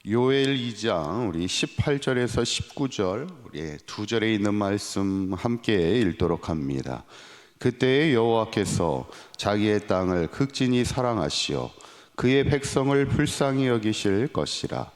요엘 2장 우리 18절에서 19절 우리 두 절에 있는 말씀 함께 읽도록 합니다. 그때에 여호와께서 자기의 땅을 극진히 사랑하시어 그의 백성을 불쌍히 여기실 것이라.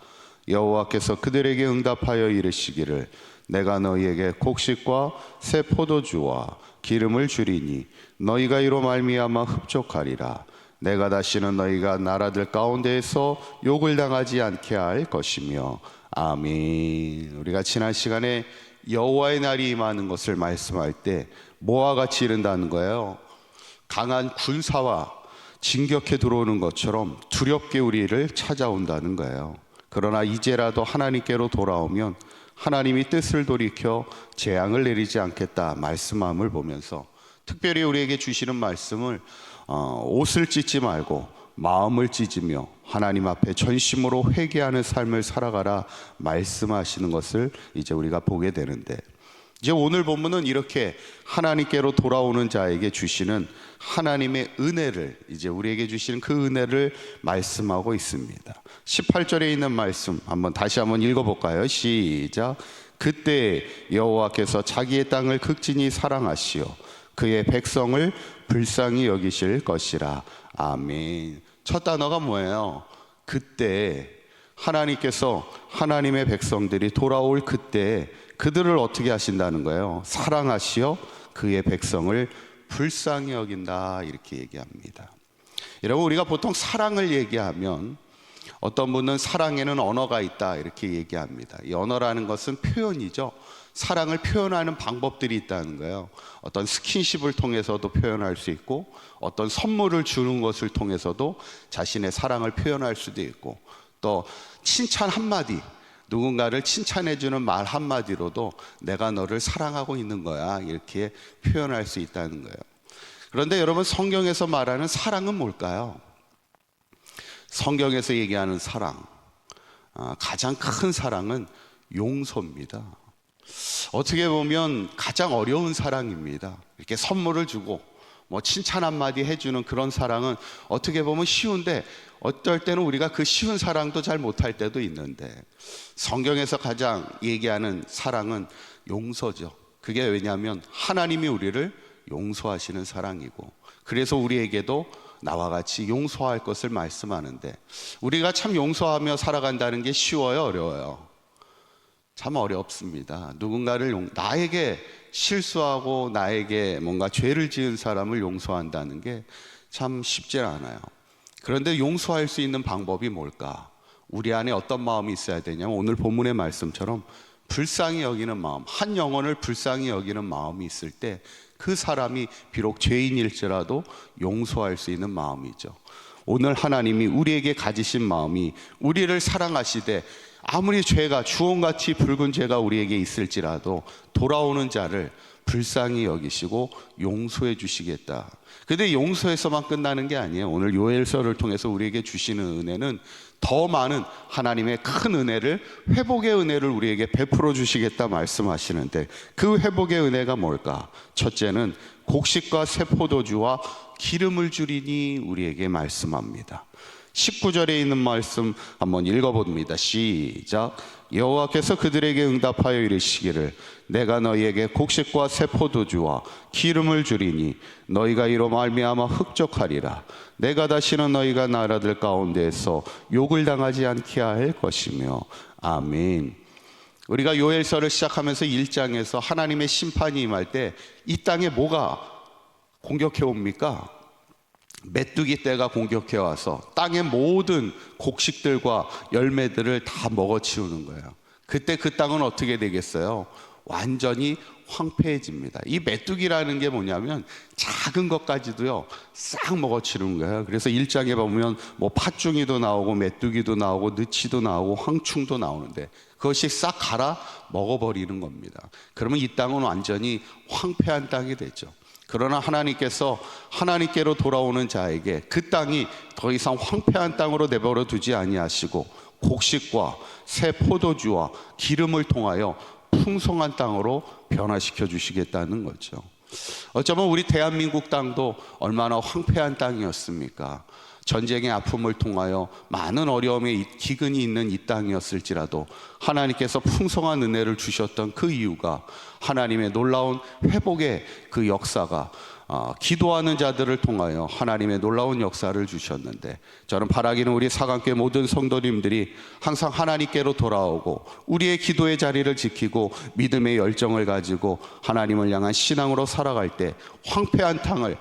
여호와께서 그들에게 응답하여 이르시기를 내가 너희에게 곡식과 새 포도주와 기름을 주리니 너희가 이로 말미암아 흡족하리라. 내가 다시는 너희가 나라들 가운데에서 욕을 당하지 않게 할 것이며. 아멘. 우리가 지난 시간에 여호와의 날이 임하는 것을 말씀할 때 뭐와 같이 이른다는 거예요? 강한 군사와 진격해 들어오는 것처럼 두렵게 우리를 찾아온다는 거예요. 그러나 이제라도 하나님께로 돌아오면 하나님이 뜻을 돌이켜 재앙을 내리지 않겠다 말씀함을 보면서 특별히 우리에게 주시는 말씀을 옷을 찢지 말고 마음을 찢으며 하나님 앞에 전심으로 회개하는 삶을 살아가라 말씀하시는 것을 이제 우리가 보게 되는데, 이제 오늘 본문은 이렇게 하나님께로 돌아오는 자에게 주시는 하나님의 은혜를, 이제 우리에게 주시는 그 은혜를 말씀하고 있습니다. 18절에 있는 말씀 다시 한번 읽어볼까요? 시작. 그때 여호와께서 자기의 땅을 극진히 사랑하시어 그의 백성을 불쌍히 여기실 것이라. 아멘. 첫 단어가 뭐예요? 그때. 하나님께서 하나님의 백성들이 돌아올 그때 그들을 어떻게 하신다는 거예요? 사랑하시어 그의 백성을 불쌍히 여긴다, 이렇게 얘기합니다. 여러분, 우리가 보통 사랑을 얘기하면 어떤 분은 사랑에는 언어가 있다 이렇게 얘기합니다. 이 언어라는 것은 표현이죠. 사랑을 표현하는 방법들이 있다는 거예요. 어떤 스킨십을 통해서도 표현할 수 있고, 어떤 선물을 주는 것을 통해서도 자신의 사랑을 표현할 수도 있고, 또 칭찬 한마디, 누군가를 칭찬해주는 말 한마디로도 내가 너를 사랑하고 있는 거야 이렇게 표현할 수 있다는 거예요. 그런데 여러분, 성경에서 말하는 사랑은 뭘까요? 성경에서 얘기하는 사랑, 가장 큰 사랑은 용서입니다. 어떻게 보면 가장 어려운 사랑입니다. 이렇게 선물을 주고 칭찬 한마디 해주는 그런 사랑은 어떻게 보면 쉬운데, 어떨 때는 우리가 그 쉬운 사랑도 잘 못할 때도 있는데, 성경에서 가장 얘기하는 사랑은 용서죠. 그게 왜냐하면 하나님이 우리를 용서하시는 사랑이고, 그래서 우리에게도 나와 같이 용서할 것을 말씀하는데, 우리가 참 용서하며 살아간다는 게 쉬워요, 어려워요? 참 어렵습니다. 누군가를 나에게 실수하고 나에게 뭔가 죄를 지은 사람을 용서한다는 게 참 쉽지 않아요. 그런데 용서할 수 있는 방법이 뭘까? 우리 안에 어떤 마음이 있어야 되냐면, 오늘 본문의 말씀처럼 불쌍히 여기는 마음, 한 영혼을 불쌍히 여기는 마음이 있을 때 그 사람이 비록 죄인일지라도 용서할 수 있는 마음이죠. 오늘 하나님이 우리에게 가지신 마음이 우리를 사랑하시되, 아무리 죄가 주홍같이 붉은 죄가 우리에게 있을지라도 돌아오는 자를 불쌍히 여기시고 용서해 주시겠다. 근데 용서에서만 끝나는 게 아니에요. 오늘 요엘서를 통해서 우리에게 주시는 은혜는 더 많은 하나님의 큰 은혜를, 회복의 은혜를 우리에게 베풀어 주시겠다 말씀하시는데, 그 회복의 은혜가 뭘까? 첫째는 곡식과 새 포도주와 기름을 주리니 우리에게 말씀합니다. 19절에 있는 말씀 한번 읽어봅니다. 시작. 여호와께서 그들에게 응답하여 이르시기를 내가 너희에게 곡식과 새 포도주와 기름을 주리니 너희가 이로 말미암아 흡족하리라. 내가 다시는 너희가 나라들 가운데에서 욕을 당하지 않게 할 것이며. 아멘. 우리가 요엘서를 시작하면서 1장에서 하나님의 심판이 임할 때 이 땅에 뭐가 공격해 옵니까? 메뚜기 떼가 공격해 와서 땅의 모든 곡식들과 열매들을 다 먹어치우는 거예요. 그때 그 땅은 어떻게 되겠어요? 완전히 황폐해집니다. 이 메뚜기라는 게 뭐냐면 작은 것까지도요 싹 먹어치우는 거예요. 그래서 1장에 보면 팥중이도 나오고 메뚜기도 나오고 느치도 나오고 황충도 나오는데, 그것이 싹 갈아 먹어버리는 겁니다. 그러면 이 땅은 완전히 황폐한 땅이 되죠. 그러나 하나님께서 하나님께로 돌아오는 자에게 그 땅이 더 이상 황폐한 땅으로 내버려 두지 아니하시고 곡식과 새 포도주와 기름을 통하여 풍성한 땅으로 변화시켜 주시겠다는 거죠. 어쩌면 우리 대한민국 땅도 얼마나 황폐한 땅이었습니까? 전쟁의 아픔을 통하여 많은 어려움에 기근이 있는 이 땅이었을지라도 하나님께서 풍성한 은혜를 주셨던 그 이유가 하나님의 놀라운 회복의 그 역사가 기도하는 자들을 통하여 하나님의 놀라운 역사를 주셨는데, 저는 바라기는 우리 사강교회 모든 성도님들이 항상 하나님께로 돌아오고 우리의 기도의 자리를 지키고 믿음의 열정을 가지고 하나님을 향한 신앙으로 살아갈 때 황폐한 땅을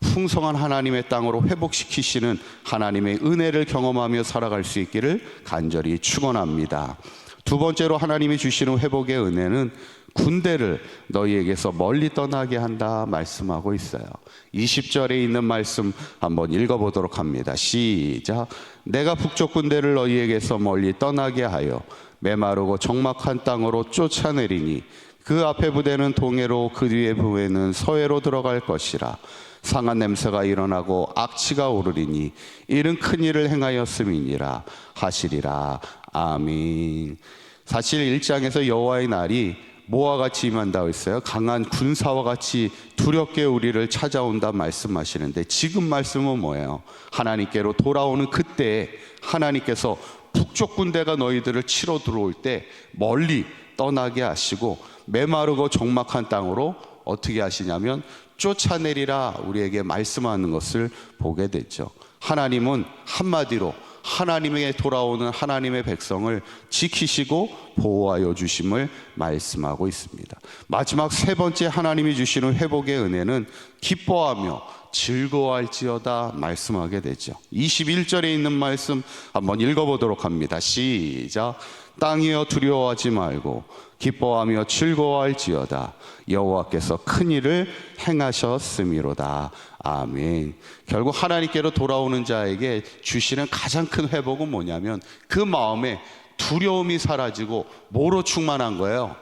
풍성한 하나님의 땅으로 회복시키시는 하나님의 은혜를 경험하며 살아갈 수 있기를 간절히 축원합니다. 두 번째로 하나님이 주시는 회복의 은혜는 군대를 너희에게서 멀리 떠나게 한다 말씀하고 있어요. 20절에 있는 말씀 한번 읽어보도록 합니다. 시작. 내가 북쪽 군대를 너희에게서 멀리 떠나게 하여 메마르고 적막한 땅으로 쫓아내리니 그 앞에 부대는 동해로 그 뒤에 부대는 서해로 들어갈 것이라. 상한 냄새가 일어나고 악취가 오르리니 이는 큰 일을 행하였음이니라 하시리라. 아멘. 사실 1장에서 여호와의 날이 뭐와 같이 임한다고 했어요? 강한 군사와 같이 두렵게 우리를 찾아온다 말씀하시는데, 지금 말씀은 뭐예요? 하나님께로 돌아오는 그때에 하나님께서 북쪽 군대가 너희들을 치러 들어올 때 멀리 떠나게 하시고 메마르고 적막한 땅으로 어떻게 하시냐면 쫓아내리라 우리에게 말씀하는 것을 보게 됐죠. 하나님은 한마디로 하나님에게 돌아오는 하나님의 백성을 지키시고 보호하여 주심을 말씀하고 있습니다. 마지막 세 번째 하나님이 주시는 회복의 은혜는 기뻐하며 즐거워할지어다 말씀하게 되죠. 21절에 있는 말씀 한번 읽어보도록 합니다. 시작. 땅이여 두려워하지 말고 기뻐하며 즐거워할지어다 여호와께서 큰 일을 행하셨음이로다. 아멘. 결국 하나님께로 돌아오는 자에게 주시는 가장 큰 회복은 뭐냐면 그 마음에 두려움이 사라지고 뭐로 충만한 거예요?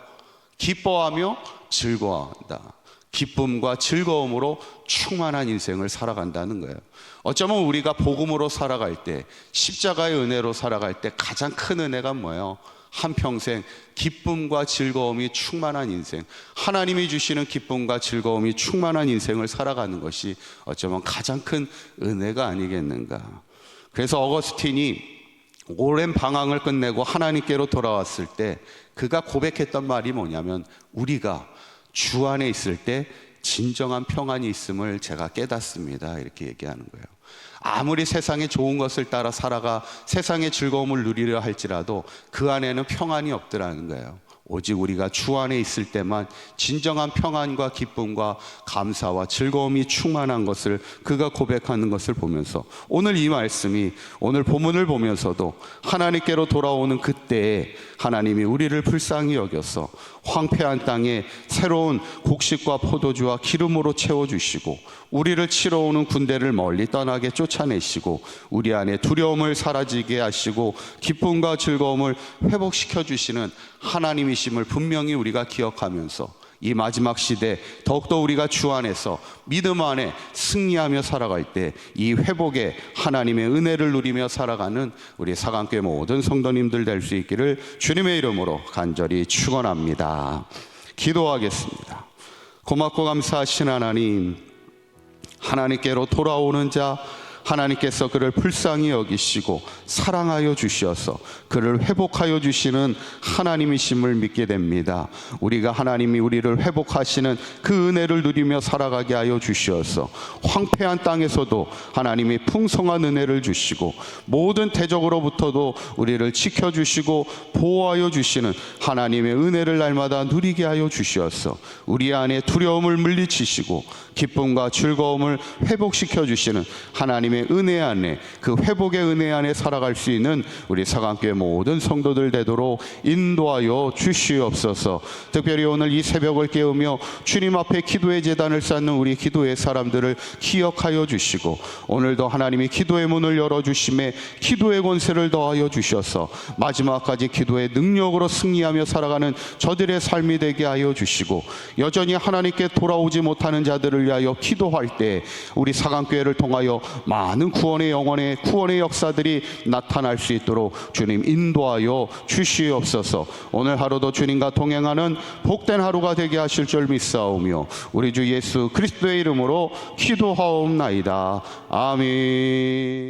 기뻐하며 즐거워한다. 기쁨과 즐거움으로 충만한 인생을 살아간다는 거예요. 어쩌면 우리가 복음으로 살아갈 때, 십자가의 은혜로 살아갈 때 가장 큰 은혜가 뭐예요? 한평생 기쁨과 즐거움이 충만한 인생, 하나님이 주시는 기쁨과 즐거움이 충만한 인생을 살아가는 것이 어쩌면 가장 큰 은혜가 아니겠는가. 그래서 어거스틴이 오랜 방황을 끝내고 하나님께로 돌아왔을 때 그가 고백했던 말이 뭐냐면, 우리가 주 안에 있을 때 진정한 평안이 있음을 제가 깨닫습니다, 이렇게 얘기하는 거예요. 아무리 세상의 좋은 것을 따라 살아가 세상의 즐거움을 누리려 할지라도 그 안에는 평안이 없더라는 거예요. 오직 우리가 주 안에 있을 때만 진정한 평안과 기쁨과 감사와 즐거움이 충만한 것을 그가 고백하는 것을 보면서, 오늘 이 말씀이, 오늘 본문을 보면서도 하나님께로 돌아오는 그때에 하나님이 우리를 불쌍히 여겨서 황폐한 땅에 새로운 곡식과 포도주와 기름으로 채워주시고 우리를 치러 오는 군대를 멀리 떠나게 쫓아내시고 우리 안에 두려움을 사라지게 하시고 기쁨과 즐거움을 회복시켜 주시는 하나님이심을 분명히 우리가 기억하면서 이 마지막 시대 더욱더 우리가 주 안에서 믿음 안에 승리하며 살아갈 때 이 회복의 하나님의 은혜를 누리며 살아가는 우리 사강교회 모든 성도님들 될 수 있기를 주님의 이름으로 간절히 축원합니다. 기도하겠습니다. 고맙고 감사하신 하나님, 하나님께로 돌아오는 자 하나님께서 그를 불쌍히 여기시고 사랑하여 주셔서 그를 회복하여 주시는 하나님이심을 믿게 됩니다. 우리가 하나님이 우리를 회복하시는 그 은혜를 누리며 살아가게 하여 주셔서 황폐한 땅에서도 하나님이 풍성한 은혜를 주시고 모든 대적으로부터도 우리를 지켜주시고 보호하여 주시는 하나님의 은혜를 날마다 누리게 하여 주셔서 우리 안에 두려움을 물리치시고 기쁨과 즐거움을 회복시켜 주시는 하나님의 은혜 안에, 그 회복의 은혜 안에 살아갈 수 있는 우리 사강교회 모든 성도들 되도록 인도하여 주시옵소서. 특별히 오늘 이 새벽을 깨우며 주님 앞에 기도의 제단을 쌓는 우리 기도의 사람들을 기억하여 주시고 오늘도 하나님이 기도의 문을 열어주심에 기도의 권세를 더하여 주셔서 마지막까지 기도의 능력으로 승리하며 살아가는 저들의 삶이 되게 하여 주시고, 여전히 하나님께 돌아오지 못하는 자들을 위하여 기도할 때 우리 사강교회를 통하여 많은 구원의 영혼의 구원의 역사들이 나타날 수 있도록 주님 인도하여 주시옵소서. 오늘 하루도 주님과 동행하는 복된 하루가 되게 하실 줄 믿사오며 우리 주 예수 그리스도의 이름으로 기도하옵나이다. 아멘.